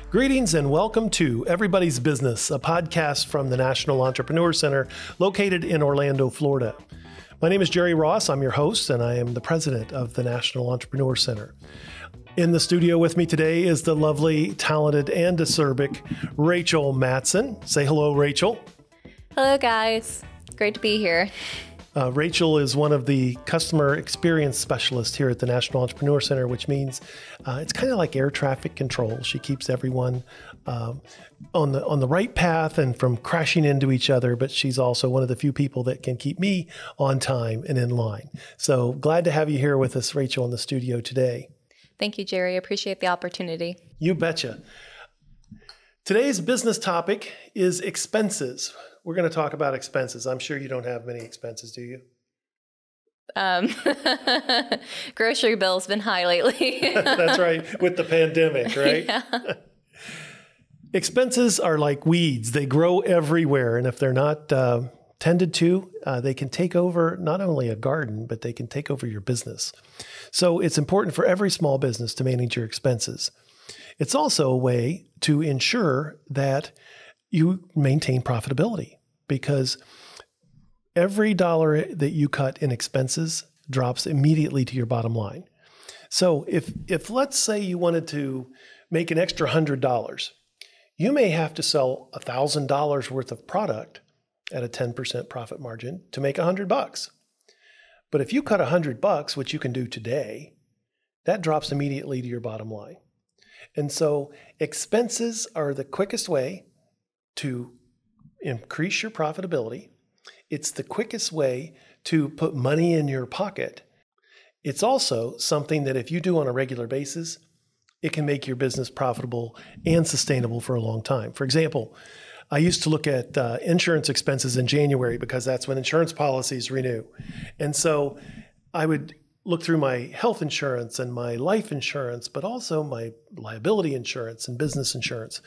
Greetings and welcome to Everybody's Business, a podcast from the National Entrepreneur Center located in Orlando, Florida. My name is Jerry Ross. I'm your host, and I am the president of the National Entrepreneur Center. In the studio with me today is the lovely, talented, and acerbic Rachel Matson. Say hello, Rachel. Hello, guys. Great to be here. Rachel is one of the customer experience specialists here at the National Entrepreneur Center, which means it's kind of like air traffic control. She keeps everyone on the right path and from crashing into each other, but she's also one of the few people that can keep me on time and in line. So glad to have you here with us, Rachel, in the studio today. Thank you, Jerry. I appreciate the opportunity. You betcha. Today's business topic is expenses. We're going to talk about expenses. I'm sure you don't have many expenses, do you? Grocery bill's been high lately. That's right, with the pandemic, right? Yeah. Expenses are like weeds. They grow everywhere, and if they're not tended to, they can take over not only a garden, but they can take over your business. So it's important for every small business to manage your expenses. It's also a way to ensure that you maintain profitability, because every dollar that you cut in expenses drops immediately to your bottom line. So if let's say you wanted to make an extra $100, you may have to sell $1,000 worth of product at a 10% profit margin to make $100. But if you cut $100, which you can do today, that drops immediately to your bottom line. And so expenses are the quickest way to increase your profitability. It's the quickest way to put money in your pocket. It's also something that if you do on a regular basis, it can make your business profitable and sustainable for a long time. For example, I used to look at insurance expenses in January because that's when insurance policies renew. And so I would look through my health insurance and my life insurance, but also my liability insurance and business insurance,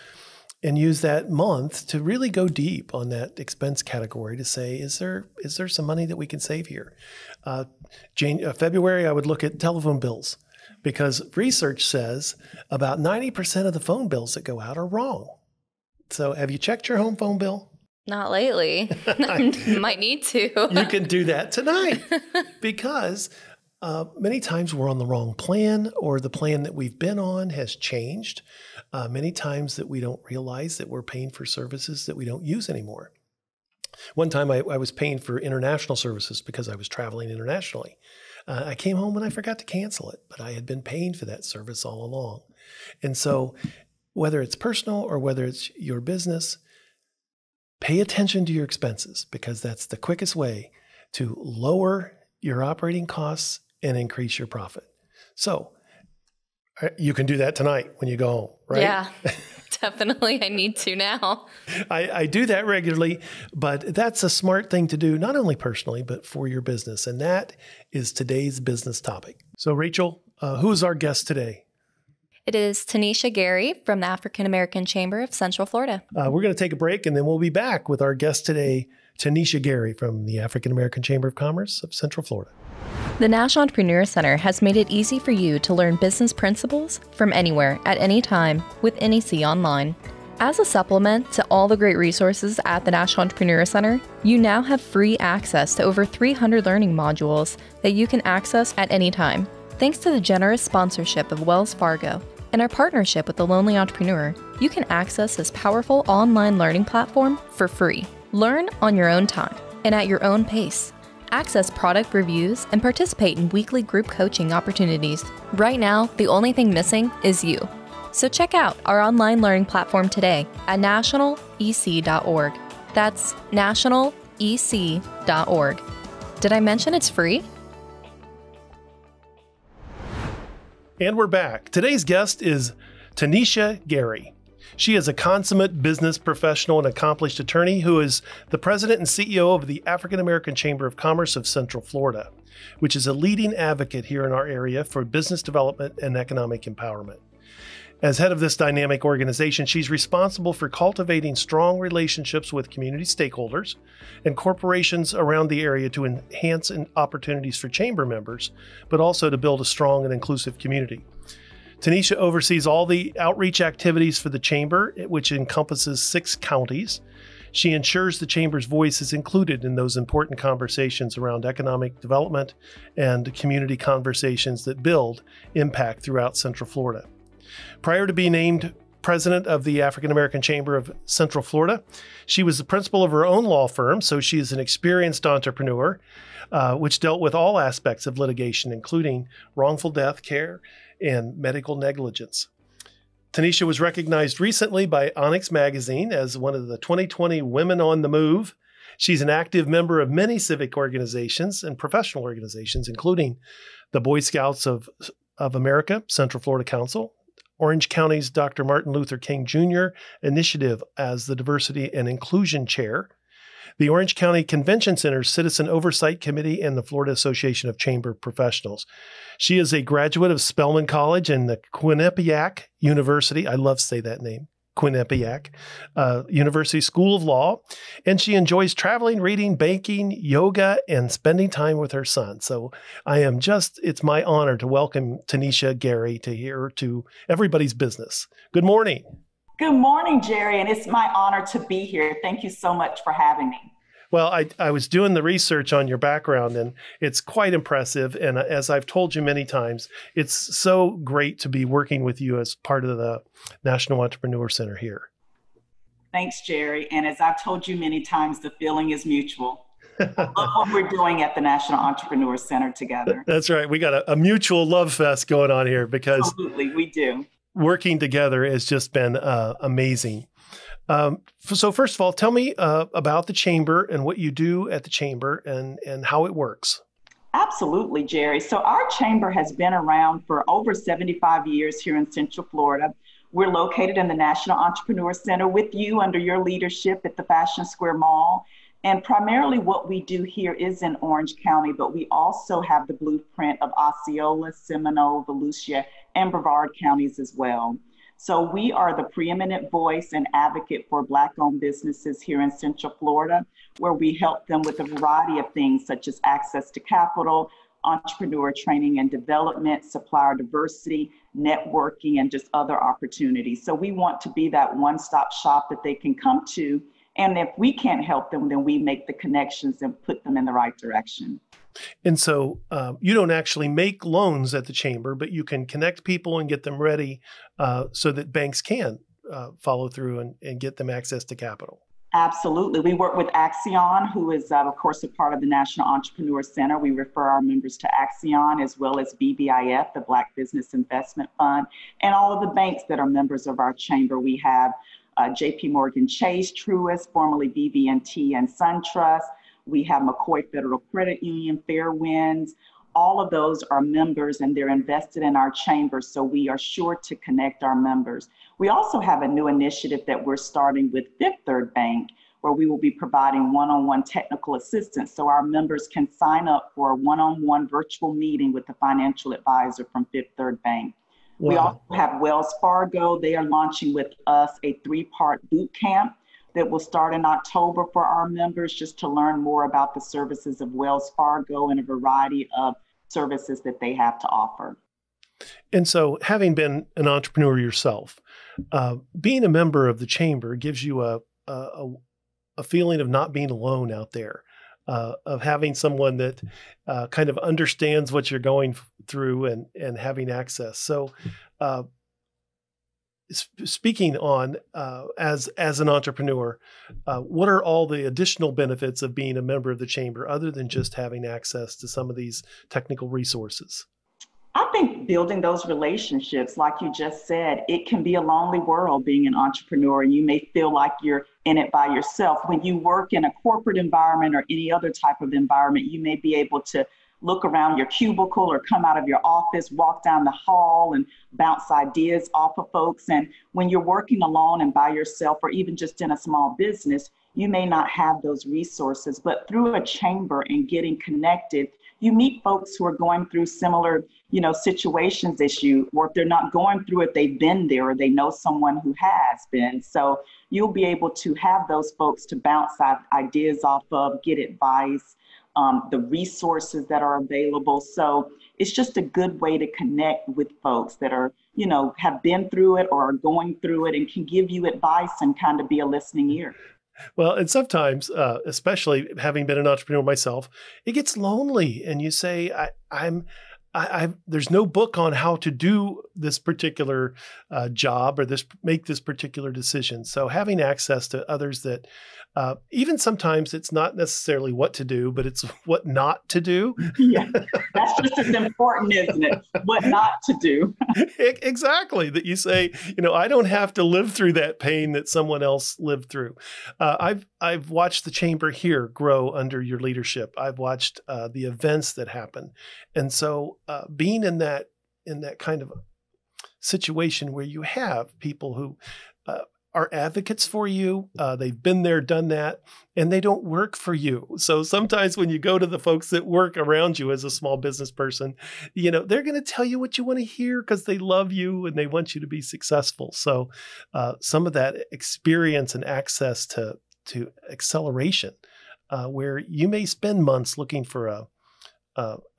and use that month to really go deep on that expense category to say, is there some money that we can save here? February, I would look at telephone bills, because research says about 90% of the phone bills that go out are wrong. So have you checked your home phone bill? Not lately. Might need to. You can do that tonight, because many times we're on the wrong plan, or the plan that we've been on has changed. Many times that we don't realize that we're paying for services that we don't use anymore. One time I was paying for international services because I was traveling internationally. I came home and I forgot to cancel it, but I had been paying for that service all along. And so whether it's personal or whether it's your business, pay attention to your expenses, because that's the quickest way to lower your operating costs and increase your profit. So you can do that tonight when you go home, right? Yeah, definitely. I need to now. I do that regularly, but that's a smart thing to do, not only personally, but for your business. And that is today's business topic. So Rachel, who's our guest today? It is Tanisha Gary from the African American Chamber of Central Florida. We're going to take a break, and then we'll be back with our guest today, Tanisha Gary from the African American Chamber of Commerce of Central Florida. The National Entrepreneur Center has made it easy for you to learn business principles from anywhere at any time with NEC Online. As a supplement to all the great resources at the National Entrepreneur Center, you now have free access to over 300 learning modules that you can access at any time. Thanks to the generous sponsorship of Wells Fargo and our partnership with The Lonely Entrepreneur, you can access this powerful online learning platform for free. Learn on your own time and at your own pace. Access product reviews and participate in weekly group coaching opportunities. Right now, the only thing missing is you. So check out our online learning platform today at nationalec.org. That's nationalec.org. Did I mention it's free? And we're back. Today's guest is Tanisha Gary. She is a consummate business professional and accomplished attorney who is the president and CEO of the African American Chamber of Commerce of Central Florida, which is a leading advocate here in our area for business development and economic empowerment. As head of this dynamic organization, she's responsible for cultivating strong relationships with community stakeholders and corporations around the area to enhance opportunities for chamber members, but also to build a strong and inclusive community. Tanisha oversees all the outreach activities for the Chamber, which encompasses 6 counties. She ensures the Chamber's voice is included in those important conversations around economic development and community conversations that build impact throughout Central Florida. Prior to being named president of the African American Chamber of Central Florida, she was the principal of her own law firm, so she is an experienced entrepreneur, which dealt with all aspects of litigation, including wrongful death care and medical negligence. Tanisha was recognized recently by Onyx Magazine as one of the 2020 Women on the Move. She's an active member of many civic organizations and professional organizations, including the Boy Scouts of America, Central Florida Council, Orange County's Dr. Martin Luther King Jr. Initiative as the Diversity and Inclusion Chair, the Orange County Convention Center's Citizen Oversight Committee, and the Florida Association of Chamber Professionals. She is a graduate of Spelman College and the Quinnipiac University. I love to say that name. Quinnipiac University School of Law, and she enjoys traveling, reading, banking, yoga, and spending time with her son. So it's my honor to welcome Tanisha Gary to Everybody's Business. Good morning. Good morning, Jerry, and it's my honor to be here. Thank you so much for having me. Well, I was doing the research on your background, and it's quite impressive. And as I've told you many times, it's so great to be working with you as part of the National Entrepreneur Center here. Thanks, Jerry. And as I've told you many times, the feeling is mutual. I love what we're doing at the National Entrepreneur Center together. That's right. We got a mutual love fest going on here because absolutely, we do. Working together has just been amazing. So first of all, tell me about the Chamber and what you do at the Chamber and how it works. Absolutely, Jerry. So our Chamber has been around for over 75 years here in Central Florida. We're located in the National Entrepreneur Center with you under your leadership at the Fashion Square Mall. And primarily what we do here is in Orange County, but we also have the blueprint of Osceola, Seminole, Volusia, and Brevard counties as well. So we are the preeminent voice and advocate for Black-owned businesses here in Central Florida, where we help them with a variety of things such as access to capital, entrepreneur training and development, supplier diversity, networking, and just other opportunities. So we want to be that one-stop shop that they can come to. And if we can't help them, then we make the connections and put them in the right direction. And so you don't actually make loans at the Chamber, but you can connect people and get them ready so that banks can follow through and get them access to capital. Absolutely. We work with Axion, who is, of course, a part of the National Entrepreneur Center. We refer our members to Axion, as well as BBIF, the Black Business Investment Fund, and all of the banks that are members of our Chamber. We have JP Morgan Chase, Truist, formerly BB&T, and SunTrust. We have McCoy Federal Credit Union, Fairwinds. All of those are members and they're invested in our Chamber, so we are sure to connect our members. We also have a new initiative that we're starting with Fifth Third Bank, where we will be providing one-on-one technical assistance so our members can sign up for a one-on-one virtual meeting with the financial advisor from Fifth Third Bank. Wow. We also have Wells Fargo. They are launching with us a 3-part boot camp that will start in October for our members, just to learn more about the services of Wells Fargo and a variety of services that they have to offer. And so having been an entrepreneur yourself, being a member of the Chamber gives you a feeling of not being alone out there, of having someone that kind of understands what you're going through and having access. So speaking on as an entrepreneur, what are all the additional benefits of being a member of the Chamber other than just having access to some of these technical resources? I think building those relationships, like you just said, it can be a lonely world being an entrepreneur, and you may feel like you're in it by yourself. When you work in a corporate environment or any other type of environment, you may be able to look around your cubicle or come out of your office, walk down the hall and bounce ideas off of folks. And when you're working alone and by yourself, or even just in a small business, you may not have those resources. But through a chamber and getting connected, you meet folks who are going through similar, situations as you, or if they're not going through it, they've been there or they know someone who has been. So you'll be able to have those folks to bounce ideas off of, get advice, the resources that are available. So it's just a good way to connect with folks that are, have been through it or are going through it and can give you advice and kind of be a listening ear. Well, and sometimes, especially having been an entrepreneur myself, it gets lonely, and you say, there's no book on how to do this particular job or make this particular decision. So having access to others that even sometimes it's not necessarily what to do, but it's what not to do. Yeah, that's just as important, isn't it? What not to do. Exactly. That you say, I don't have to live through that pain that someone else lived through. I've watched the chamber here grow under your leadership. I've watched the events that happen. And so being in that kind of situation where you have people who are advocates for you, they've been there, done that, and they don't work for you. So sometimes when you go to the folks that work around you as a small business person, they're going to tell you what you want to hear because they love you and they want you to be successful. So some of that experience and access to acceleration, where you may spend months looking for a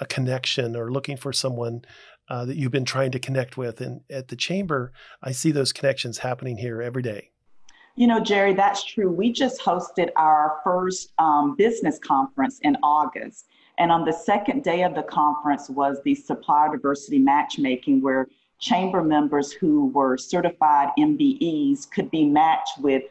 connection or looking for someone that you've been trying to connect with. And at the chamber, I see those connections happening here every day. Jerry, that's true. We just hosted our first business conference in August. And on the second day of the conference was the supplier diversity matchmaking, where chamber members who were certified MBEs could be matched with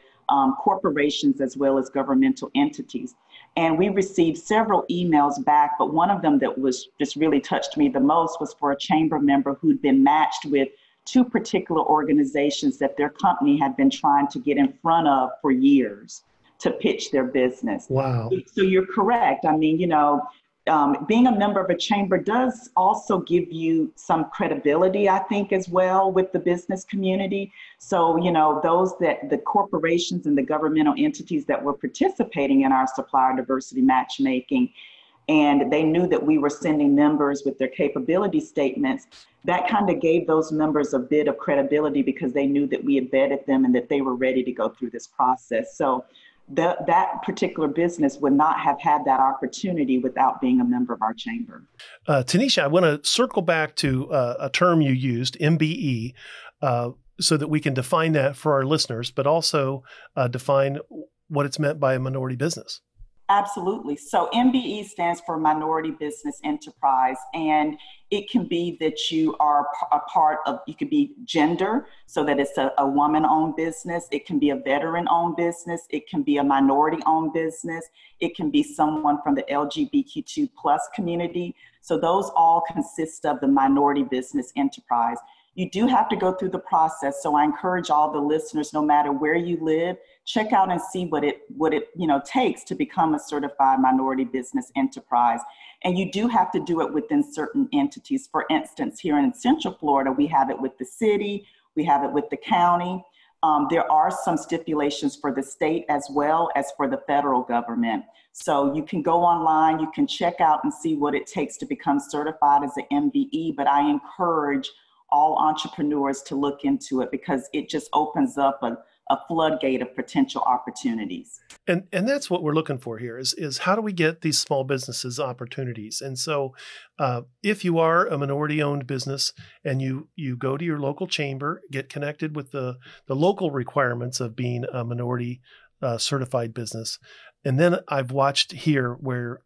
corporations as well as governmental entities. And we received several emails back, but one of them that was just really touched me the most was for a chamber member who'd been matched with two particular organizations that their company had been trying to get in front of for years to pitch their business. Wow. So you're correct. I mean, being a member of a chamber does also give you some credibility, I think, as well with the business community. So, the corporations and the governmental entities that were participating in our supplier diversity matchmaking, and they knew that we were sending members with their capability statements, that kind of gave those members a bit of credibility because they knew that we had vetted them and that they were ready to go through this process. So that particular business would not have had that opportunity without being a member of our chamber. Tanisha, I want to circle back to a term you used, MBE, so that we can define that for our listeners, but also define what it's meant by a minority business. Absolutely. So MBE stands for Minority Business Enterprise, and it can be that you are a part of, you could be gender, so that it's a woman-owned business. It can be a veteran-owned business. It can be a minority-owned business. It can be someone from the LGBTQ+ community. So those all consist of the Minority Business Enterprise. You do have to go through the process. So I encourage all the listeners, no matter where you live, check out and see what it takes to become a certified minority business enterprise. And you do have to do it within certain entities. For instance, here in Central Florida, we have it with the city, we have it with the county. There are some stipulations for the state as well as for the federal government. So you can go online, you can check out and see what it takes to become certified as an MBE, but I encourage all entrepreneurs to look into it because it just opens up a floodgate of potential opportunities. And that's what we're looking for here is how do we get these small businesses opportunities? And so if you are a minority-owned business and you go to your local chamber, get connected with the local requirements of being a minority certified business. And then I've watched here where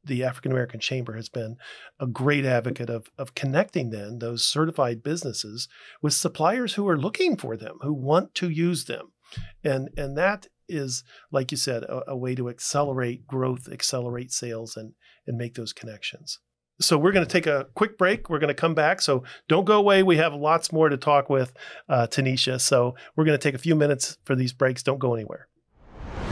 the African American Chamber has been a great advocate of connecting then those certified businesses with suppliers who are looking for them, who want to use them. And that is, like you said, a way to accelerate growth, accelerate sales, and make those connections. So we're going to take a quick break. We're going to come back. So don't go away. We have lots more to talk with Tanisha. So we're going to take a few minutes for these breaks. Don't go anywhere.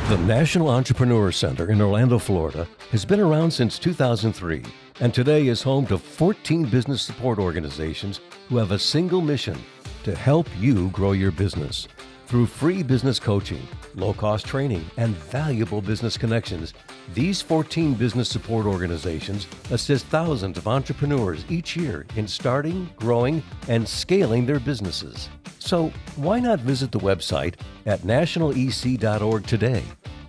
The National Entrepreneur Center in Orlando, Florida has been around since 2003 and today is home to 14 business support organizations who have a single mission to help you grow your business. Through free business coaching, low-cost training, and valuable business connections, these 14 business support organizations assist thousands of entrepreneurs each year in starting, growing, and scaling their businesses. So why not visit the website at nationalec.org today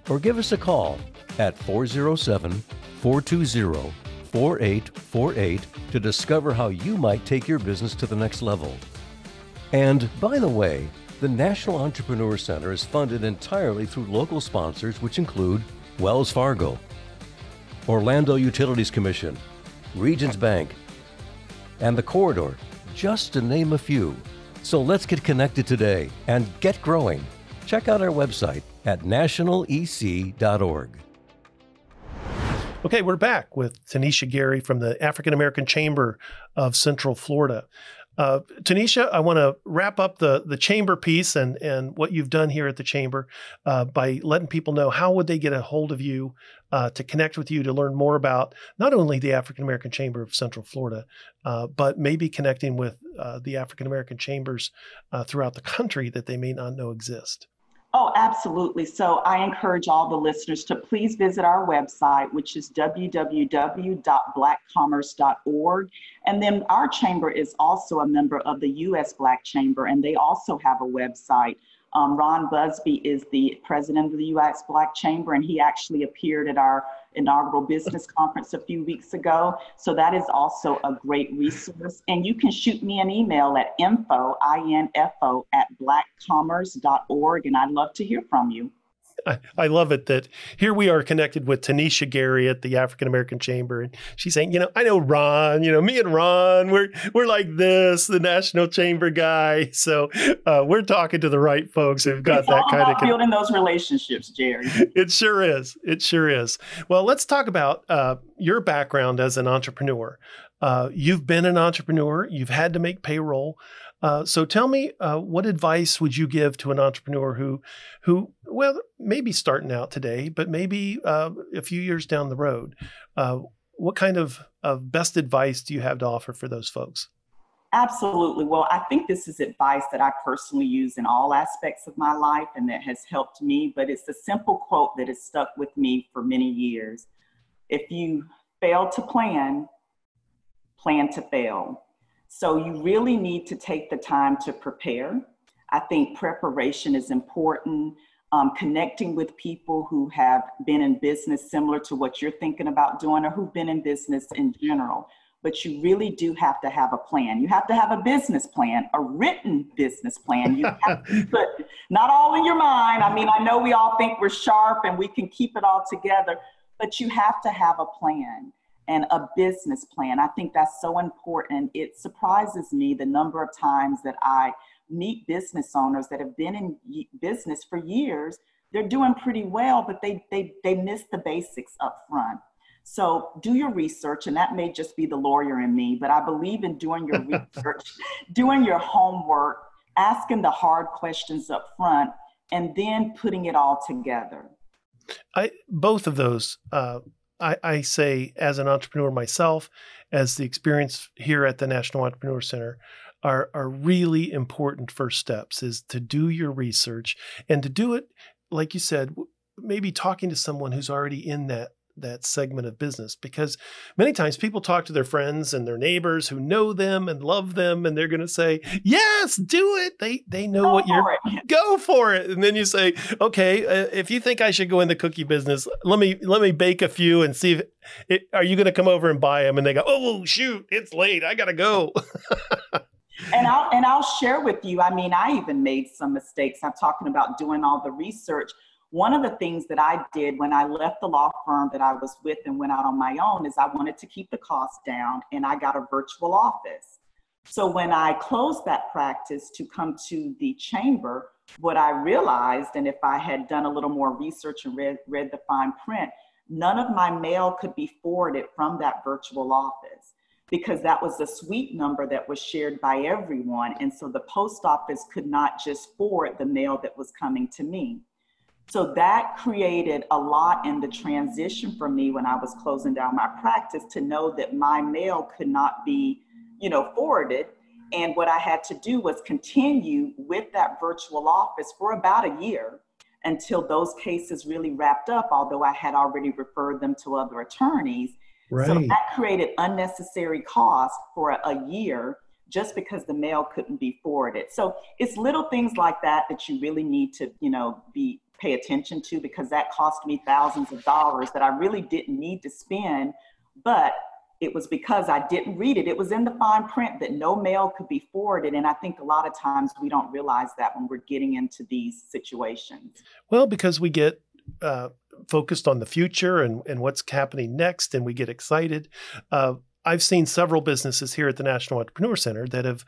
or give us a call at 407 420-4848 to discover how you might take your business to the next level. And by the way, the National Entrepreneur Center is funded entirely through local sponsors, which include Wells Fargo, Orlando Utilities Commission, Regions Bank, and the Corridor, just to name a few. So let's get connected today and get growing. Check out our website at nationalec.org. Okay, we're back with Tanisha Gary from the African American Chamber of Central Florida. Tanisha, I want to wrap up the chamber piece and what you've done here at the chamber by letting people know how would they get a hold of you to connect with you to learn more about not only the African American Chamber of Central Florida, but maybe connecting with the African American chambers throughout the country that they may not know exist. Oh, absolutely. So I encourage all the listeners to please visit our website, which is www.blackcommerce.org. And then our chamber is also a member of the U.S. Black Chamber, and they also have a website. Ron Busby is the president of the U.S. Black Chamber, and he actually appeared at our inaugural business conference a few weeks ago. So that is also a great resource. And you can shoot me an email at info@blackcommerce.org, and I'd love to hear from you. I love it that here we are connected with Tanisha Gary at the African American Chamber. And she's saying, I know Ron, me and Ron, we're like this, the National Chamber guy. So we're talking to the right folks who've got that kind of building those relationships, Jerry. It sure is. It sure is. Well, let's talk about your background as an entrepreneur. You've been an entrepreneur. You've had to make payroll. So tell me, what advice would you give to an entrepreneur who, well, maybe starting out today, but maybe a few years down the road? What kind of best advice do you have to offer for those folks? Absolutely. Well, I think this is advice that I personally use in all aspects of my life and that has helped me, but it's a simple quote that has stuck with me for many years. If you fail to plan, plan to fail. So you really need to take the time to prepare. I think preparation is important. Connecting with people who have been in business similar to what you're thinking about doing or who've been in business in general. But you really do have to have a plan. You have to have a business plan, a written business plan. You have to put not all in your mind. I mean, I know we all think we're sharp and we can keep it all together, but you have to have a plan. And a business plan. I think that's so important. It surprises me the number of times that I meet business owners that have been in business for years. They're doing pretty well, but they miss the basics up front. So do your research, and that may just be the lawyer in me, but I believe in doing your research, doing your homework, asking the hard questions up front, and then putting it all together. Both of those, I say as an entrepreneur myself, as the experience here at the National Entrepreneur Center, are really important first steps, is to do your research and to do it, like you said, maybe talking to someone who's already in that segment of business, because many times people talk to their friends and their neighbors who know them and love them, and they're going to say, yes, do it. They know what you're, go for it. And then you say, okay, if you think I should go in the cookie business, let me bake a few and see are you going to come over and buy them? And they go, oh, shoot, it's late. I got to go. And I'll share with you. I mean, I even made some mistakes. I'm talking about doing all the research. One of the things that I did when I left the law firm that I was with and went out on my own is I wanted to keep the costs down, and I got a virtual office. So when I closed that practice to come to the chamber, what I realized, and if I had done a little more research and read the fine print, none of my mail could be forwarded from that virtual office, because that was a suite number that was shared by everyone. And so the post office could not just forward the mail that was coming to me. So that created a lot in the transition for me when I was closing down my practice, to know that my mail could not be, forwarded. And what I had to do was continue with that virtual office for about a year until those cases really wrapped up, although I had already referred them to other attorneys. Right. So that created unnecessary cost for a year just because the mail couldn't be forwarded. So it's little things like that that you really need to, be pay attention to, because that cost me thousands of dollars that I really didn't need to spend, but it was because I didn't read it. It was in the fine print that no mail could be forwarded. And I think a lot of times we don't realize that when we're getting into these situations. Well, because we get focused on the future and what's happening next, and we get excited. I've seen several businesses here at the National Entrepreneur Center that have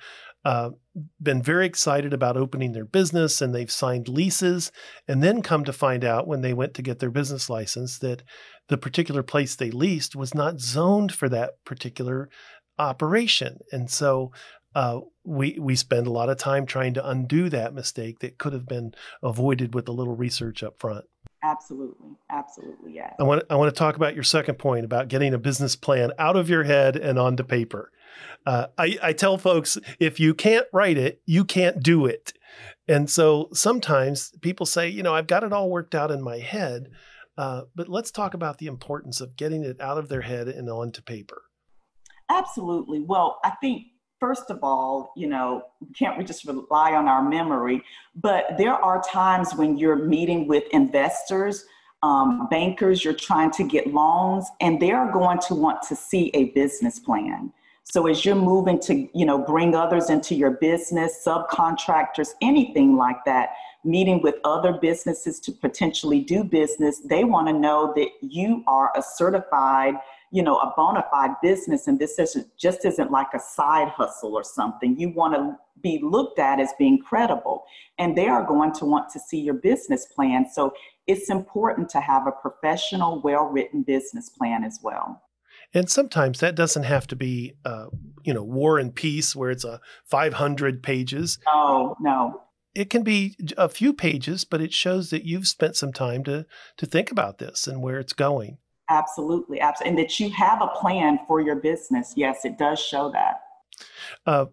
been very excited about opening their business, and they've signed leases, and then come to find out when they went to get their business license that the particular place they leased was not zoned for that particular operation. And so we spend a lot of time trying to undo that mistake that could have been avoided with a little research up front. Absolutely. Absolutely. Yes. I want to talk about your second point about getting a business plan out of your head and onto paper. I tell folks, if you can't write it, you can't do it. And so sometimes people say, I've got it all worked out in my head, but let's talk about the importance of getting it out of their head and onto paper. Absolutely. Well, I think, first of all, can't we just rely on our memory? But there are times when you're meeting with investors, bankers, you're trying to get loans, and they're going to want to see a business plan. So as you're moving to, bring others into your business, subcontractors, anything like that, meeting with other businesses to potentially do business, they want to know that you are a certified, a bona fide business, and this isn't like a side hustle or something. You want to be looked at as being credible, and they are going to want to see your business plan. So it's important to have a professional, well-written business plan as well. And sometimes that doesn't have to be, War and Peace, where it's 500 pages. No. It can be a few pages, but it shows that you've spent some time to think about this and where it's going. Absolutely. And that you have a plan for your business. Yes, it does show that.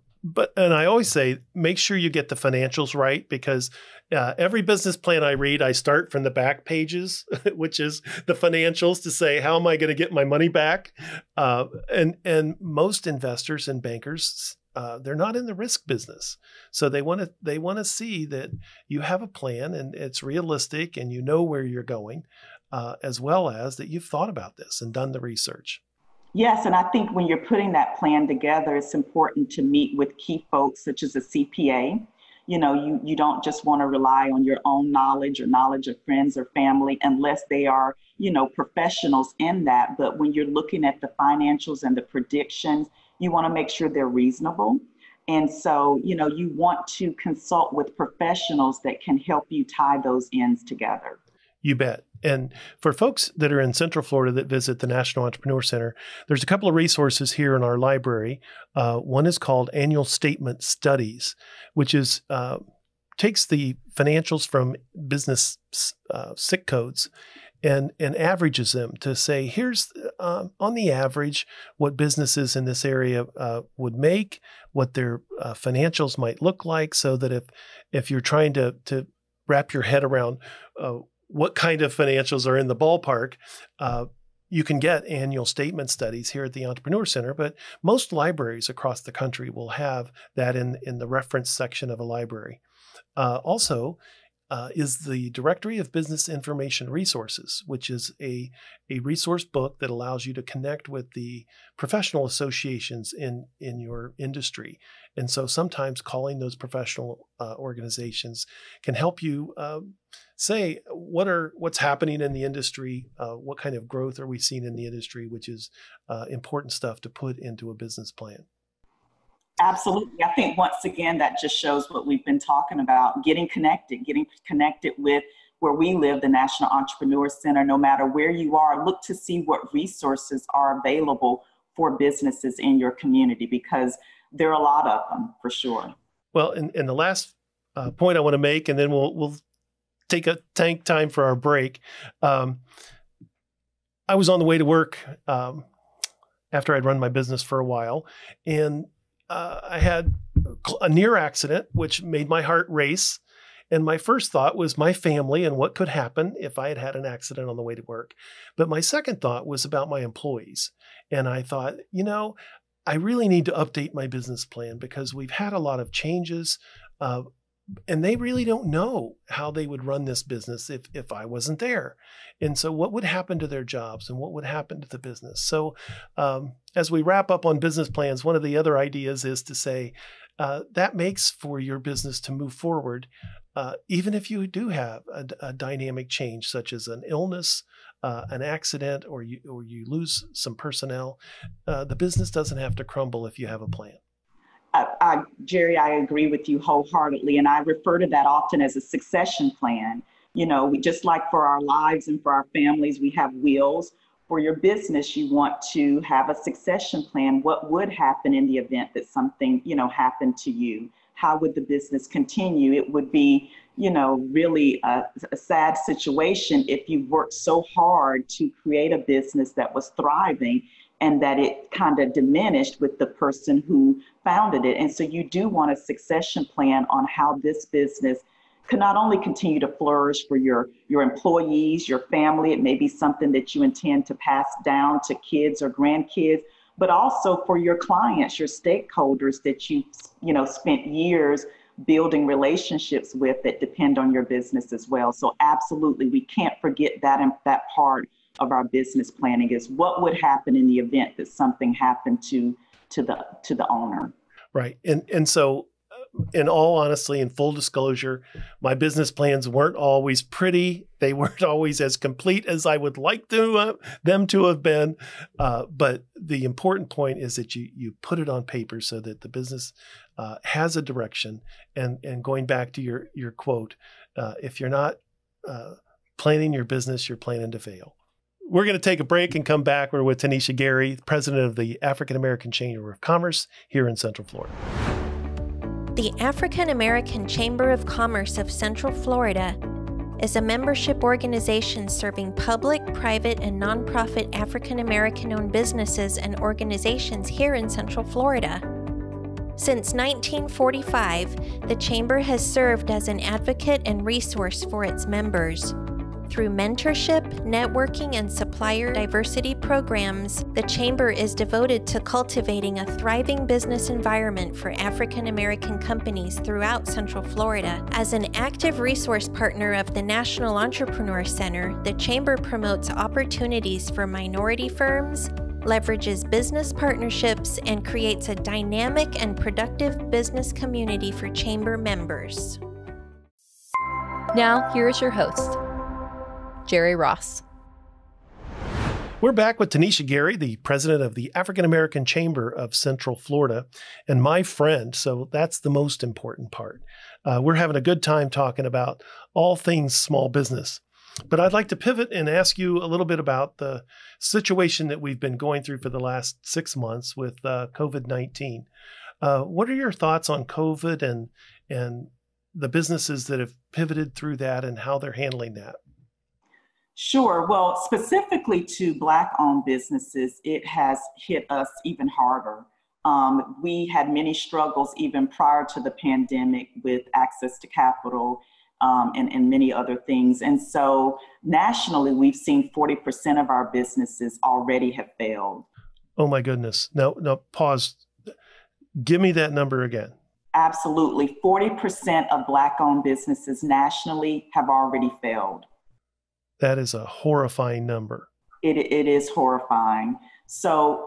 And I always say, make sure you get the financials right, because every business plan I read, I start from the back pages, which is the financials, to say, how am I going to get my money back? And most investors and bankers, they're not in the risk business. So they want to see that you have a plan and it's realistic and you know where you're going, as well as that you've thought about this and done the research. Yes, and I think when you're putting that plan together, it's important to meet with key folks such as a CPA. You don't just want to rely on your own knowledge or knowledge of friends or family unless they are, professionals in that. But when you're looking at the financials and the predictions, you want to make sure they're reasonable. And so, you want to consult with professionals that can help you tie those ends together. You bet. And for folks that are in Central Florida that visit the National Entrepreneur Center, there's a couple of resources here in our library. One is called Annual Statement Studies, which is takes the financials from business SIC codes and averages them to say, here's on the average what businesses in this area would make, what their financials might look like, so that if you're trying to wrap your head around what kind of financials are in the ballpark, you can get annual statement studies here at the Entrepreneur Center, but most libraries across the country will have that in the reference section of a library. Also is the Directory of Business Information Resources, which is a resource book that allows you to connect with the professional associations in your industry. And so sometimes calling those professional organizations can help you say what's happening in the industry, what kind of growth are we seeing in the industry, which is important stuff to put into a business plan. Absolutely. I think once again, that just shows what we've been talking about, getting connected with where we live, the National Entrepreneur Center. No matter where you are, look to see what resources are available for businesses in your community, because there are a lot of them for sure. Well, and the last point I want to make, and then we'll take a time for our break. I was on the way to work after I'd run my business for a while, and I had a near accident, which made my heart race. And my first thought was my family and what could happen if I had had an accident on the way to work. But my second thought was about my employees. And I thought, I really need to update my business plan because we've had a lot of changes. and they really don't know how they would run this business if I wasn't there. And so what would happen to their jobs and what would happen to the business? So as we wrap up on business plans, one of the other ideas is to say that makes for your business to move forward, even if you do have a dynamic change, such as an illness, an accident, or you lose some personnel. The business doesn't have to crumble if you have a plan. Jerry, I agree with you wholeheartedly, and I refer to that often as a succession plan. You know, we just like for our lives and for our families, we have wheels. For your business, you want to have a succession plan. What would happen in the event that something, happened to you? How would the business continue? It would be, really a sad situation if you worked so hard to create a business that was thriving and that it kind of diminished with the person who founded it. And so you do want a succession plan on how this business can not only continue to flourish for your employees, your family. It may be something that you intend to pass down to kids or grandkids, but also for your clients, your stakeholders that you spent years building relationships with that depend on your business as well. So absolutely, we can't forget that part of our business planning is what would happen in the event that something happened to the owner. Right. And so in all honesty and full disclosure, my business plans weren't always pretty. They weren't always as complete as I would like them to have been. But the important point is that you put it on paper so that the business has a direction. And going back to your quote, if you're not planning your business, you're planning to fail. We're going to take a break and come back. We're with Tanisha Gary, president of the African American Chamber of Commerce here in Central Florida. The African American Chamber of Commerce of Central Florida is a membership organization serving public, private, and nonprofit African American-owned businesses and organizations here in Central Florida. Since 1945, the Chamber has served as an advocate and resource for its members. Through mentorship, networking, and supplier diversity programs, the Chamber is devoted to cultivating a thriving business environment for African American companies throughout Central Florida. As an active resource partner of the National Entrepreneur Center, the Chamber promotes opportunities for minority firms, leverages business partnerships, and creates a dynamic and productive business community for Chamber members. Now, here is your host, Jerry Ross. We're back with Tanisha Gary, the president of the African American Chamber of Central Florida, and my friend. So that's the most important part. We're having a good time talking about all things small business. But I'd like to pivot and ask you a little bit about the situation that we've been going through for the last 6 months with COVID-19. What are your thoughts on COVID and the businesses that have pivoted through that and how they're handling that? Sure. Well, specifically to Black-owned businesses, it has hit us even harder. We had many struggles even prior to the pandemic with access to capital and many other things. And so nationally, we've seen 40% of our businesses already have failed. Oh, my goodness. No, pause. Give me that number again. Absolutely. 40% of Black-owned businesses nationally have already failed. That is a horrifying number. It is horrifying. So,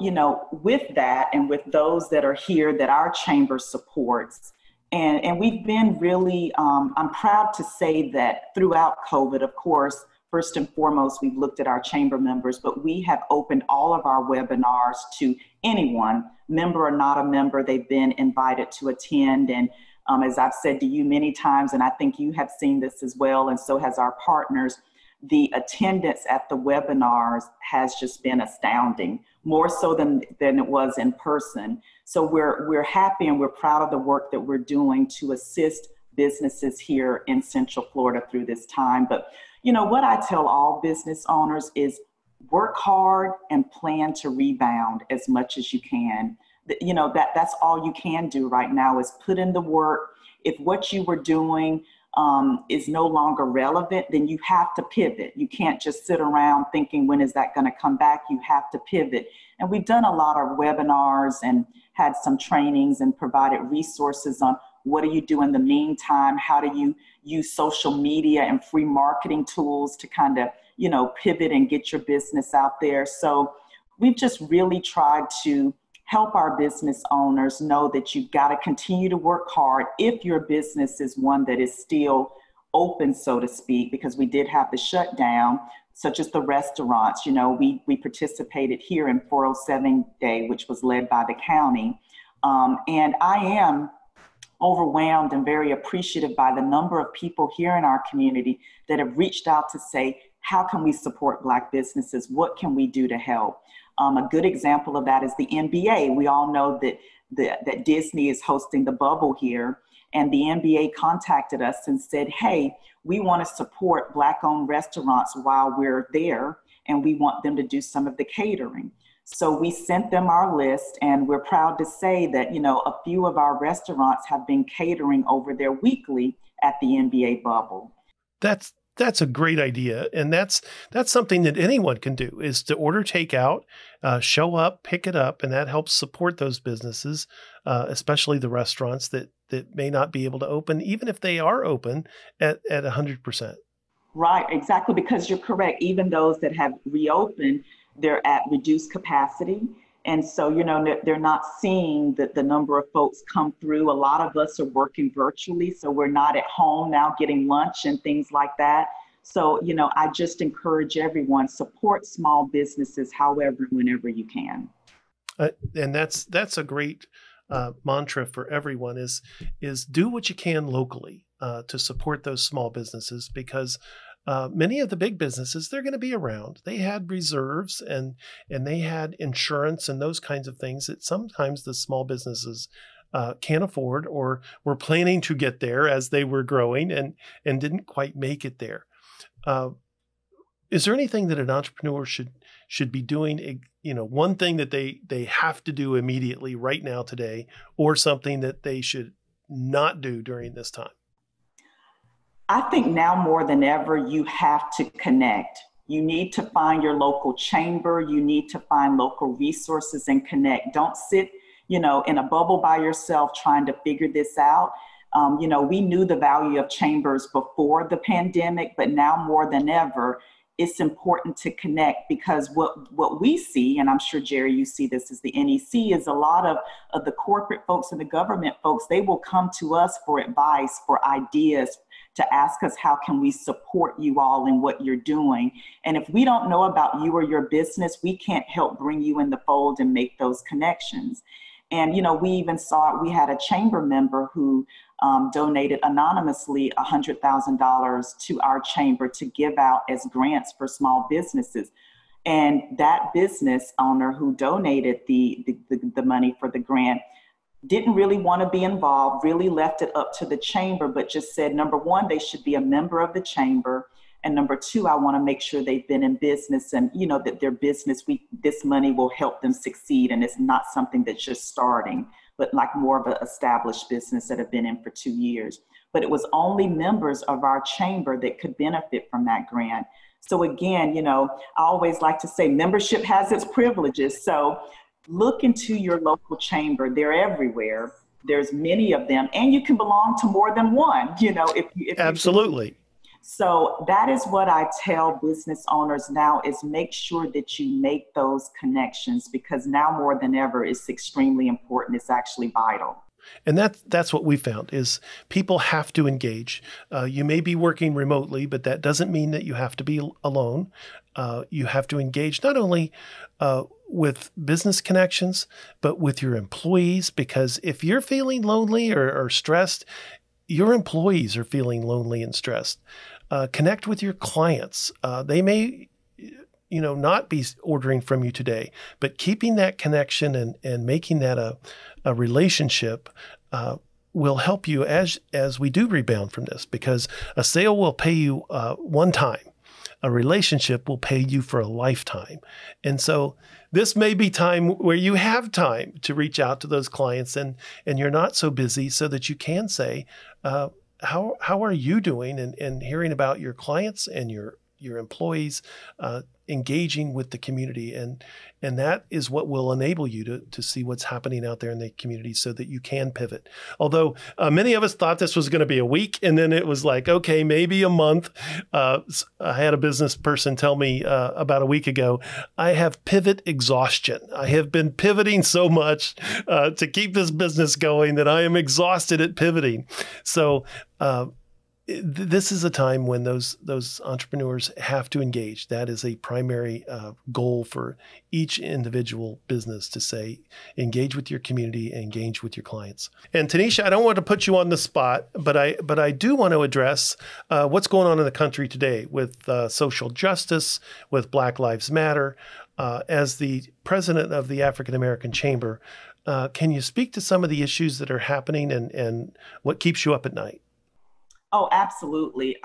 with that and with those that are here that our chamber supports, and we've been really, I'm proud to say that throughout COVID, of course, first and foremost, we've looked at our chamber members, but we have opened all of our webinars to anyone, member or not a member. They've been invited to attend. And as I've said to you many times, and I think you have seen this as well, and so has our partners, the attendance at the webinars has just been astounding, more so than it was in person. So we're happy and we're proud of the work that we're doing to assist businesses here in Central Florida through this time. But what I tell all business owners is work hard and plan to rebound as much as you can. That's all you can do right now is put in the work. If what you were doing is no longer relevant, then you have to pivot. You can't just sit around thinking, when is that going to come back? You have to pivot. And we've done a lot of webinars and had some trainings and provided resources on What do you do in the meantime? How do you use social media and free marketing tools to kind of, pivot and get your business out there? So we've just really tried to help our business owners know that you've got to continue to work hard if your business is one that is still open, so to speak, because we did have the shutdown, such as the restaurants. We participated here in 407 Day, which was led by the county. And I am overwhelmed and very appreciative by the number of people here in our community that have reached out to say, how can we support Black businesses? What can we do to help? A good example of that is the NBA. We all know that Disney is hosting the bubble here, and the NBA contacted us and said, hey, we want to support Black-owned restaurants while we're there, and we want them to do some of the catering. So we sent them our list, and we're proud to say that, a few of our restaurants have been catering over there weekly at the NBA bubble. That's a great idea. And that's something that anyone can do, is to order takeout, show up, pick it up, and that helps support those businesses, especially the restaurants that may not be able to open, even if they are open at 100%. Right, exactly, because you're correct. Even those that have reopened, they're at reduced capacity. And so, they're not seeing the number of folks come through. A lot of us are working virtually, so we're not at home now getting lunch and things like that. So, I just encourage everyone, support small businesses however, whenever you can. And that's a great mantra for everyone is do what you can locally to support those small businesses, because many of the big businesses, they're going to be around. They had reserves and they had insurance and those kinds of things that sometimes the small businesses can't afford, or were planning to get there as they were growing and didn't quite make it there. Is there anything that an entrepreneur should be doing? One thing that they have to do immediately right now today, or something that they should not do during this time? I think now more than ever, you have to connect. You need to find your local chamber. You need to find local resources and connect. Don't sit, in a bubble by yourself trying to figure this out. We knew the value of chambers before the pandemic, but now more than ever, it's important to connect, because what we see, and I'm sure, Jerry, you see this as the NEC, is a lot of the corporate folks and the government folks, they will come to us for advice, for ideas, to ask us, how can we support you all in what you're doing? And if we don't know about you or your business, we can't help bring you in the fold and make those connections. And, we even saw, we had a chamber member who donated anonymously $100,000 to our chamber to give out as grants for small businesses. And that business owner who donated the money for the grant didn't really want to be involved, really left it up to the chamber, but just said, number one, they should be a member of the chamber. And number two, I want to make sure they've been in business and, that their business, this money will help them succeed. And it's not something that's just starting, but like more of an established business that have been in for 2 years. But it was only members of our chamber that could benefit from that grant. So again, I always like to say membership has its privileges. So look into your local chamber. They're everywhere. There's many of them, and you can belong to more than one, if Absolutely. So that is what I tell business owners now, is make sure that you make those connections, because now more than ever, it's extremely important. It's actually vital. And that's what we found, is people have to engage. You may be working remotely, but that doesn't mean that you have to be alone. You have to engage not only with business connections, but with your employees, because if you're feeling lonely or stressed, your employees are feeling lonely and stressed. Connect with your clients. They may not be ordering from you today, but keeping that connection and making that a relationship will help you as we do rebound from this, because a sale will pay you one time. A relationship will pay you for a lifetime. And so this may be time where you have time to reach out to those clients and you're not so busy, so that you can say, how are you doing? And hearing about your clients and your your employees, engaging with the community. And that is what will enable you to see what's happening out there in the community so that you can pivot. Although many of us thought this was going to be a week, and then it was like, okay, maybe a month. I had a business person tell me about a week ago, I have pivot exhaustion. I have been pivoting so much to keep this business going that I am exhausted at pivoting. So this is a time when those entrepreneurs have to engage. That is a primary goal for each individual business, to say, engage with your community, engage with your clients. And Tanisha, I don't want to put you on the spot, but I do want to address what's going on in the country today with social justice, with Black Lives Matter. As the president of the African American Chamber, can you speak to some of the issues that are happening and what keeps you up at night? Oh, absolutely.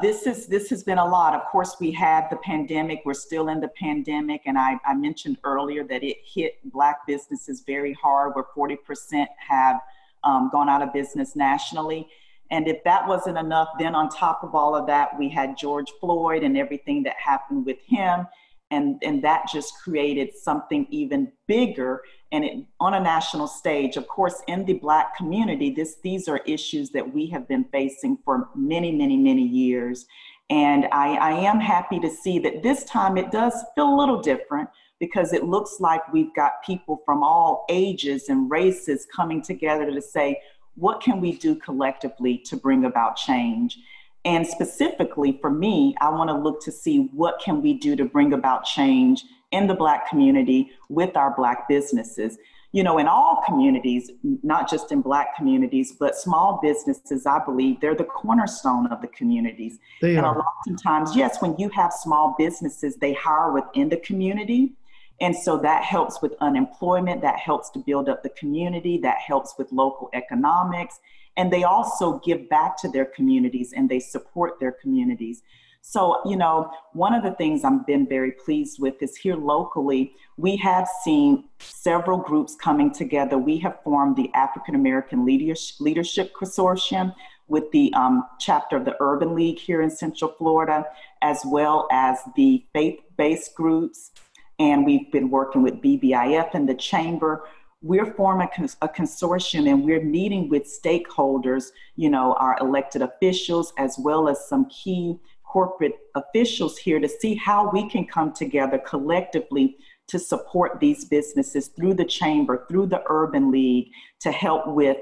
This has been a lot. Of course, we had the pandemic. We're still in the pandemic. And I mentioned earlier that it hit Black businesses very hard, where 40% have gone out of business nationally. And if that wasn't enough, then on top of all of that, we had George Floyd and everything that happened with him. And that just created something even bigger, and on a national stage. Of course, in the Black community, these are issues that we have been facing for many, many, many years. And I am happy to see that this time it does feel a little different, because it looks like we've got people from all ages and races coming together to say, what can we do collectively to bring about change? And specifically for me, I want to look to see what can we do to bring about change in the Black community with our Black businesses. You know, in all communities, not just in Black communities, but small businesses, I believe they're the cornerstone of the communities. They are. And oftentimes, yes, when you have small businesses, they hire within the community. And so that helps with unemployment, that helps to build up the community, that helps with local economics. And they also give back to their communities and they support their communities. So, you know, one of the things I've been very pleased with is here locally, we have seen several groups coming together. We have formed the African American Leadership Consortium with the chapter of the Urban League here in Central Florida, as well as the faith-based groups. And we've been working with BBIF and the Chamber. We're forming a consortium, and we're meeting with stakeholders, you know, our elected officials, as well as some key corporate officials here, to see how we can come together collectively to support these businesses through the Chamber, through the Urban League, to help with,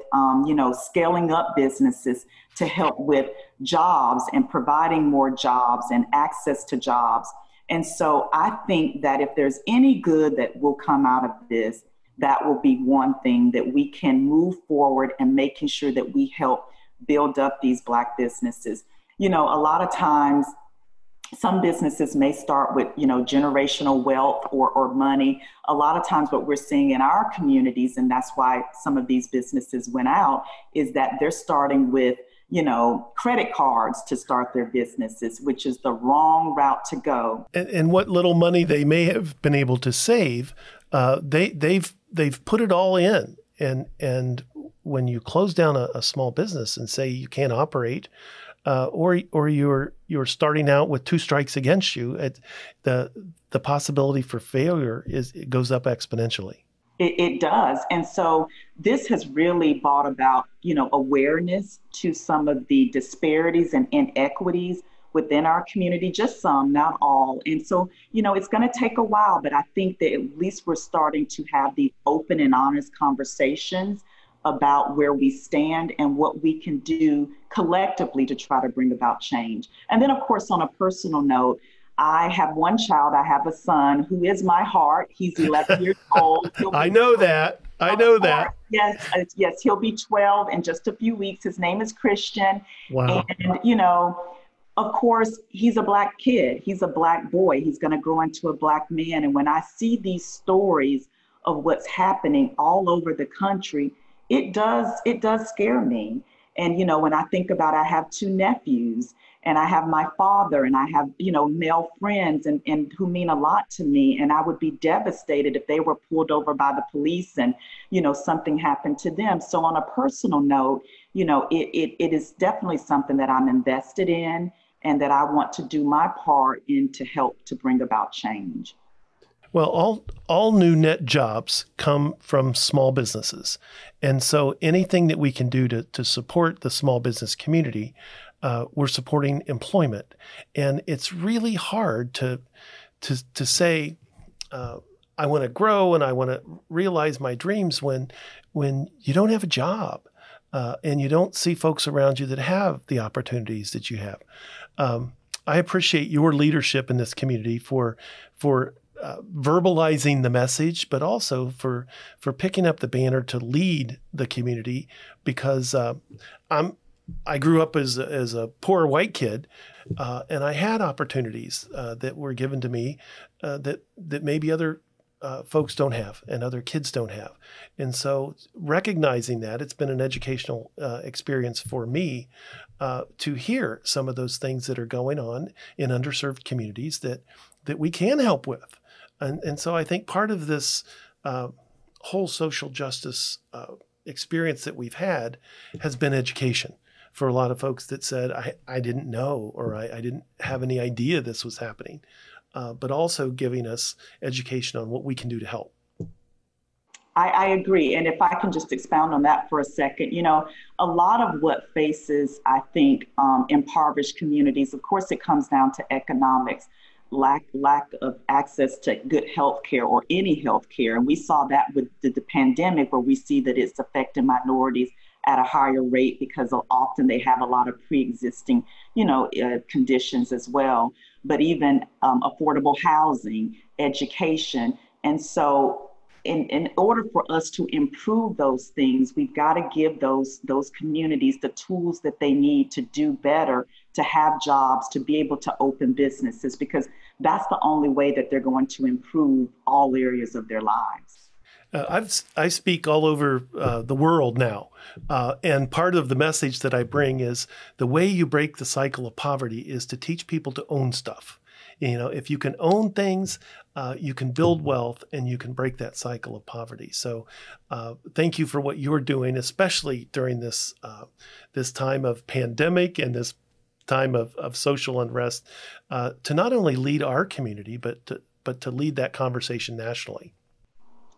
you know, scaling up businesses, to help with jobs and providing more jobs and access to jobs. And so I think that if there's any good that will come out of this, that will be one thing, that we can move forward and making sure that we help build up these Black businesses. You know, a lot of times some businesses may start with, you know, generational wealth or money. A lot of times what we're seeing in our communities, and that's why some of these businesses went out, is that they're starting with, you know, credit cards to start their businesses, which is the wrong route to go. And what little money they may have been able to save, they've put it all in. And when you close down a small business and say you can't operate, or you're starting out with two strikes against you, the possibility for failure it goes up exponentially. It does. And so this has really brought about, you know, awareness to some of the disparities and inequities within our community, just some, not all. And so, you know, it's going to take a while, but I think that at least we're starting to have the open and honest conversations about where we stand and what we can do collectively to try to bring about change. And then, of course, on a personal note, I have one child. I have a son who is my heart. He's 11 years old. I know that. Yes, he'll be 12 in just a few weeks. His name is Christian. Wow. And, you know, of course, he's a Black kid. He's a Black boy. He's going to grow into a Black man. And when I see these stories of what's happening all over the country, it does scare me. And, you know, when I think about, I have two nephews, and I have my father, and I have, you know, male friends and who mean a lot to me. And I would be devastated if they were pulled over by the police and, you know, something happened to them. So on a personal note, you know, it is definitely something that I'm invested in. and that I want to do my part in to help to bring about change. Well, all new net jobs come from small businesses. And so anything that we can do to support the small business community, we're supporting employment. And it's really hard to say, I want to grow and I want to realize my dreams when you don't have a job and you don't see folks around you that have the opportunities that you have. I appreciate your leadership in this community for verbalizing the message, but also for picking up the banner to lead the community, because I grew up as a poor white kid, and I had opportunities that were given to me that maybe other folks don't have and other kids don't have. And so recognizing that, it's been an educational experience for me to hear some of those things that are going on in underserved communities that we can help with. And so I think part of this whole social justice experience that we've had has been education for a lot of folks that said, I didn't know, or I didn't have any idea this was happening, but also giving us education on what we can do to help. I agree. And if I can just expound on that for a second, a lot of what faces, I think, impoverished communities, of course, it comes down to economics. Lack of access to good health care or any health care. And we saw that with the pandemic, where we see that it's affecting minorities at a higher rate because often they have a lot of pre-existing, conditions as well, but even affordable housing, education. And so in order for us to improve those things, we've got to give those communities the tools that they need to do better, to have jobs, to be able to open businesses, because that's the only way that they're going to improve all areas of their lives. I speak all over the world now, and part of the message that I bring is the way you break the cycle of poverty is to teach people to own stuff. If you can own things, you can build wealth and you can break that cycle of poverty. So thank you for what you're doing, especially during this time of pandemic and this time of social unrest, to not only lead our community, but to lead that conversation nationally.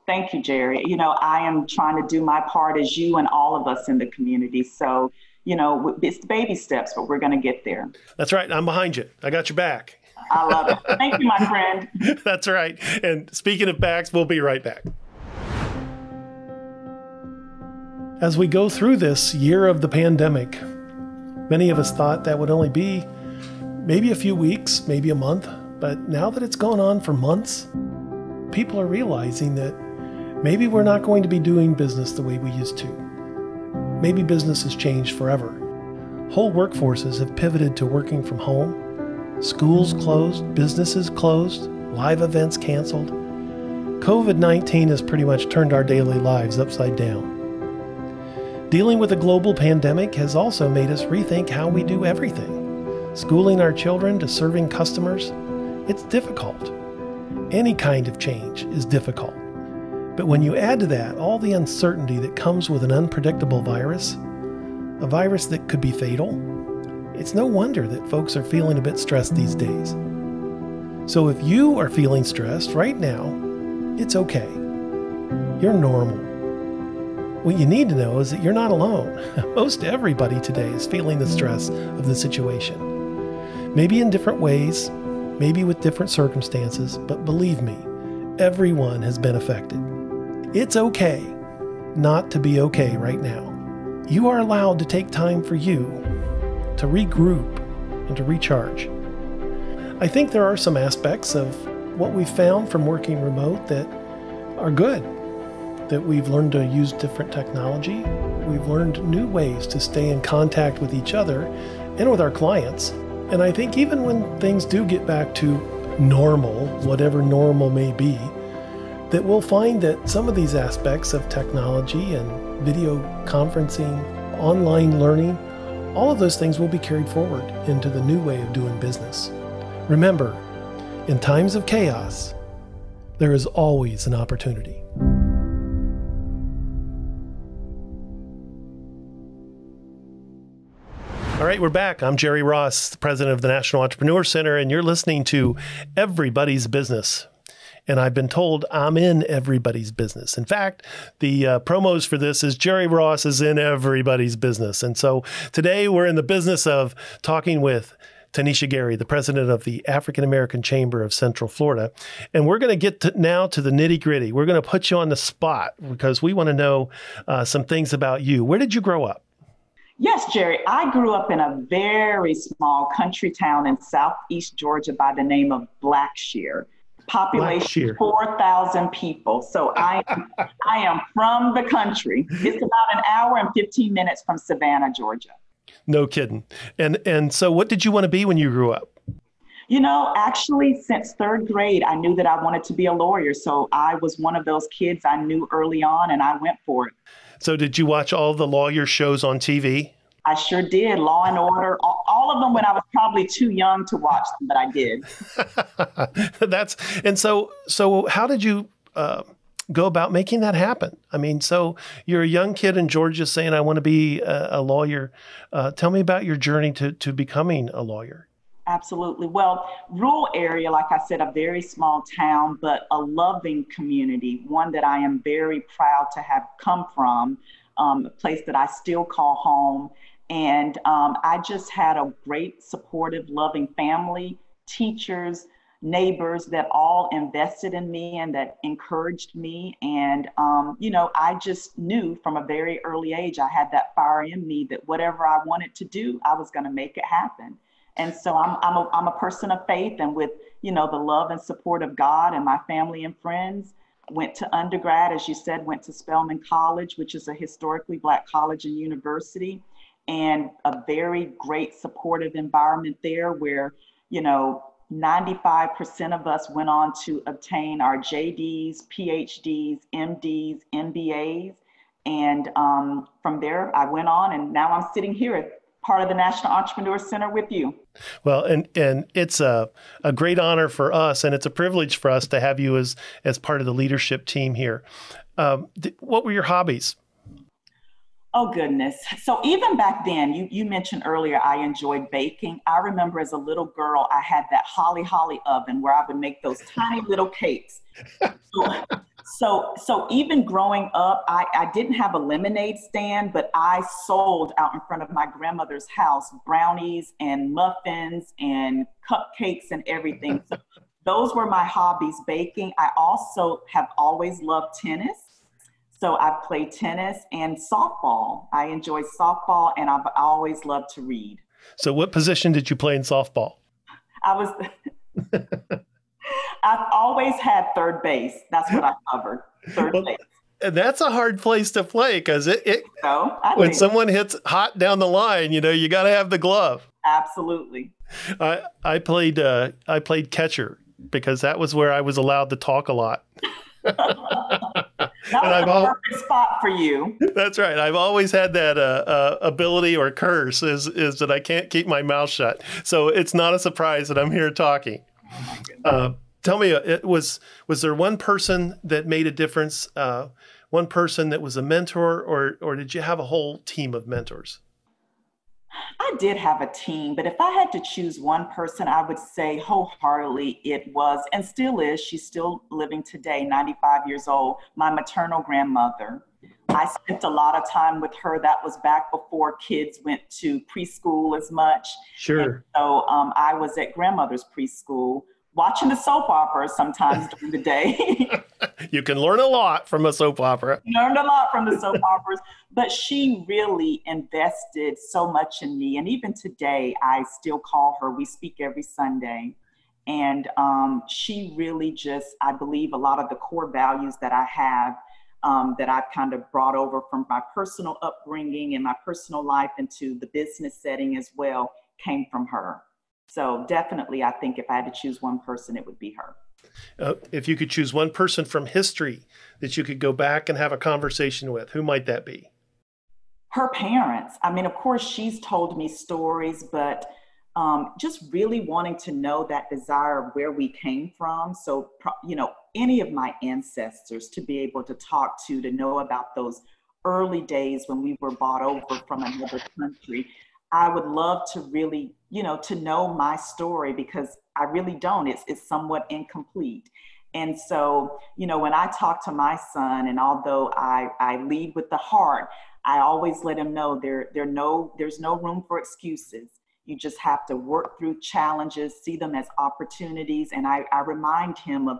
Thank you, Jerry. I am trying to do my part as you and all of us in the community. So, it's baby steps, but we're going to get there. That's right. I'm behind you. I got your back. I love it. Thank you, my friend. That's right. And speaking of backs, we'll be right back. As we go through this year of the pandemic, many of us thought that would only be maybe a few weeks, maybe a month. But now that it's gone on for months, people are realizing that maybe we're not going to be doing business the way we used to. Maybe business has changed forever. Whole workforces have pivoted to working from home. Schools closed, businesses closed, live events canceled. COVID-19 has pretty much turned our daily lives upside down. Dealing with a global pandemic has also made us rethink how we do everything. Schooling our children to serving customers, it's difficult. Any kind of change is difficult. But when you add to that all the uncertainty that comes with an unpredictable virus, a virus that could be fatal, it's no wonder that folks are feeling a bit stressed these days. So if you are feeling stressed right now, it's okay. You're normal. What you need to know is that you're not alone. Most everybody today is feeling the stress of the situation. Maybe in different ways, maybe with different circumstances, but believe me, everyone has been affected. It's okay not to be okay right now. You are allowed to take time for you to regroup and to recharge. I think there are some aspects of what we've found from working remote that are good, that we've learned to use different technology. We've learned new ways to stay in contact with each other and with our clients. And I think even when things do get back to normal, whatever normal may be, that we'll find that some of these aspects of technology and video conferencing, online learning, all of those things will be carried forward into the new way of doing business. Remember, in times of chaos, there is always an opportunity. All right, we're back. I'm Jerry Ross, the president of the National Entrepreneur Center, and you're listening to Everybody's Business. And I've been told I'm in everybody's business. In fact, the promos for this is Jerry Ross is in everybody's business. And so today we're in the business of talking with Tanisha Gary, the president of the African American Chamber of Central Florida. And we're going to get now to the nitty gritty. We're going to put you on the spot because we want to know some things about you. Where did you grow up? Yes, Jerry. I grew up in a very small country town in southeast Georgia by the name of Blackshear. Population 4,000 people. So I am from the country. It's about an hour and 15 minutes from Savannah, Georgia. No kidding. And so what did you want to be when you grew up? You know, actually, since third grade, I knew that I wanted to be a lawyer. So I was one of those kids I knew early on, and I went for it. So did you watch all the lawyer shows on TV? I sure did. Law and Order, all of them when I was probably too young to watch them, but I did. So how did you go about making that happen? I mean, so you're a young kid in Georgia saying, I want to be a lawyer. Tell me about your journey to becoming a lawyer. Absolutely. Well, rural area, like I said, a very small town, but a loving community, one that I am very proud to have come from, a place that I still call home. And I just had a great, supportive, loving family, teachers, neighbors that all invested in me and that encouraged me. And, I just knew from a very early age, I had that fire in me that whatever I wanted to do, I was going to make it happen. And so I'm a person of faith, and with, the love and support of God and my family and friends, went to undergrad, as you said, went to Spelman College, which is a historically Black college and university, and a very great supportive environment there where, 95% of us went on to obtain our JDs, PhDs, MDs, MBAs. And from there, I went on, and now I'm sitting here at part of the National Entrepreneur Center with you. Well, and it's a great honor for us, and it's a privilege for us to have you as part of the leadership team here. What were your hobbies? Oh, goodness. So even back then, you mentioned earlier, I enjoyed baking. I remember as a little girl, I had that holly oven where I would make those tiny little cakes. So even growing up, I didn't have a lemonade stand, but I sold out in front of my grandmother's house brownies and muffins and cupcakes and everything. So those were my hobbies, baking. I also have always loved tennis. So I've played tennis and softball. I enjoy softball, and I've always loved to read. So what position did you play in softball? I've always had third base. That's what I covered, third base. And that's a hard place to play because when someone hits hot down the line, you got to have the glove. Absolutely. I played catcher because that was where I was allowed to talk a lot. That was the perfect spot for you. That's right. I've always had that ability or curse is that I can't keep my mouth shut. So it's not a surprise that I'm here talking. Tell me, was there one person that made a difference? One person that was a mentor, or did you have a whole team of mentors? I did have a team, but if I had to choose one person, I would say wholeheartedly it was, and still is, she's still living today, 95 years old, my maternal grandmother. I spent a lot of time with her. That was back before kids went to preschool as much. Sure. And so I was at grandmother's preschool, watching the soap operas sometimes during the day. You can learn a lot from a soap opera. Learned a lot from the soap operas, but she really invested so much in me. And even today, I still call her. We speak every Sunday. And she really just, I believe, a lot of the core values that I have that I've kind of brought over from my personal upbringing and my personal life into the business setting as well came from her. So definitely, I think if I had to choose one person, it would be her. If you could choose one person from history that you could go back and have a conversation with, who might that be? Her parents. I mean, of course, she's told me stories, but just really wanting to know that desire of where we came from. So, any of my ancestors to be able to talk to know about those early days when we were brought over from another country. I would love to really, to know my story, because I really don't. It's somewhat incomplete. And so, when I talk to my son, and although I lead with the heart, I always let him know there's no room for excuses. You just have to work through challenges, see them as opportunities. And I remind him of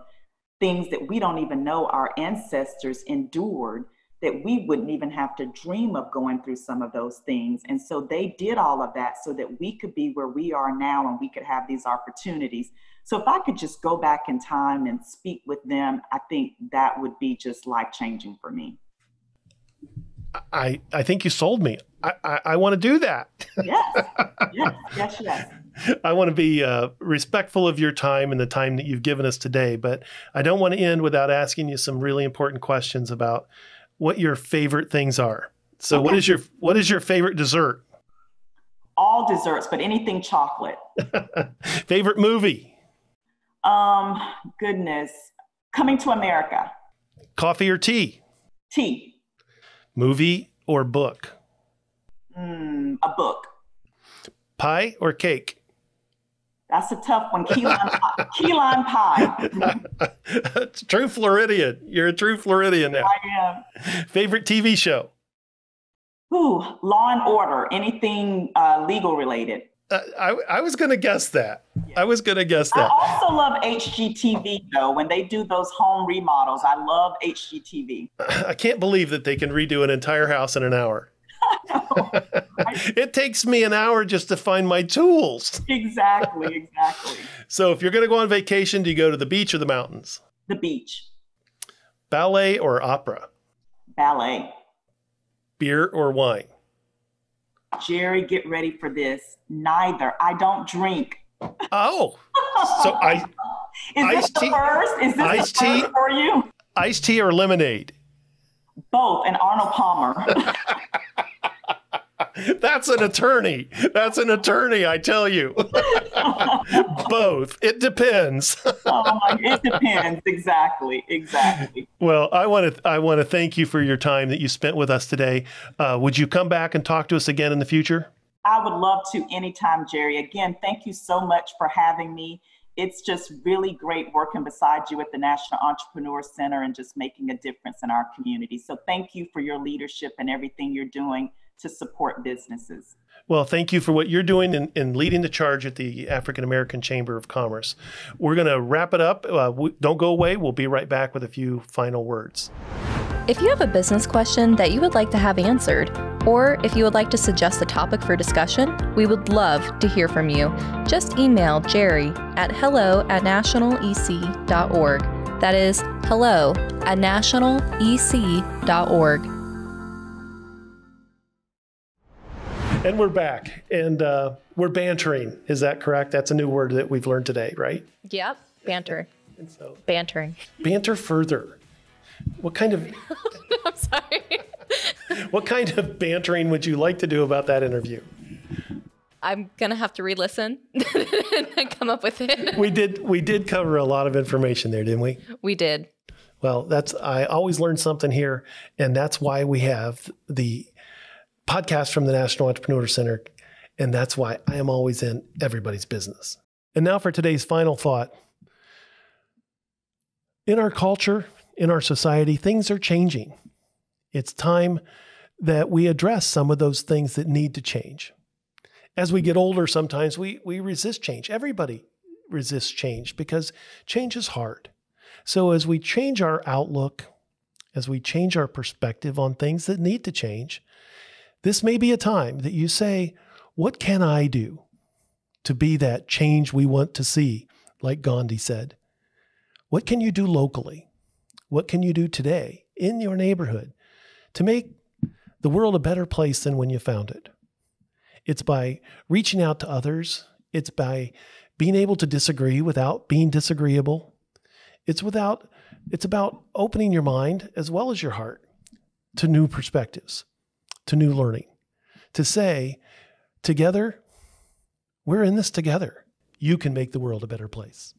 things that we don't even know our ancestors endured, that we wouldn't even have to dream of going through some of those things. And so they did all of that so that we could be where we are now and we could have these opportunities. So if I could just go back in time and speak with them, I think that would be just life-changing for me. I think you sold me. I want to do that. Yes. I want to be respectful of your time and the time that you've given us today, but I don't want to end without asking you some really important questions about what your favorite things are. So okay. What is your favorite dessert? All desserts, but anything chocolate. Favorite movie? Goodness. Coming to America. Coffee or tea? Tea. Movie or book? A book. Pie or cake? That's a tough one. Key lime pie. True Floridian. You're a true Floridian now. I am. Favorite TV show? Law and Order. Anything legal related. I was going to guess that. Yeah. I also love HGTV, though. When they do those home remodels, I love HGTV. I can't believe that they can redo an entire house in an hour. It takes me an hour just to find my tools. Exactly. So if you're going to go on vacation, do you go to the beach or the mountains? The beach. Ballet or opera? Ballet. Beer or wine? Jerry, get ready for this. Neither. I don't drink. Oh. So Is this the first for you? Iced tea or lemonade? Both, and Arnold Palmer. That's an attorney, I tell you. Both. It depends. It depends. Exactly. Well, I want to thank you for your time that you spent with us today. Would you come back and talk to us again in the future? I would love to anytime, Jerry. Again, thank you so much for having me. It's just really great working beside you at the National Entrepreneur Center and just making a difference in our community. So thank you for your leadership and everything you're doing to support businesses. Well, thank you for what you're doing in leading the charge at the African American Chamber of Commerce. We're going to wrap it up. Don't go away. We'll be right back with a few final words. If you have a business question that you would like to have answered, or if you would like to suggest a topic for discussion, we would love to hear from you. Just email Jerry at hello@nationalec.org. That is hello@nationalec.org. And we're back, and we're bantering. Is that correct? That's a new word that we've learned today, right? Yep, banter. And so, bantering. Banter further. What kind of... I'm sorry. What kind of bantering would you like to do about that interview? I'm going to have to re-listen and come up with it. We did cover a lot of information there, didn't we? We did. Well, I always learn something here, and that's why we have the podcast from the National Entrepreneur Center, and that's why I am always in everybody's business. And now for today's final thought. In our culture, in our society, things are changing. It's time that we address some of those things that need to change. As we get older, sometimes we resist change. Everybody resists change because change is hard. So as we change our outlook, as we change our perspective on things that need to change, this may be a time that you say, what can I do to be that change we want to see, like Gandhi said? What can you do locally? What can you do today in your neighborhood to make the world a better place than when you found it? It's by reaching out to others. It's by being able to disagree without being disagreeable. It's about opening your mind as well as your heart to new perspectives, to new learning, to say, together, we're in this together. You can make the world a better place.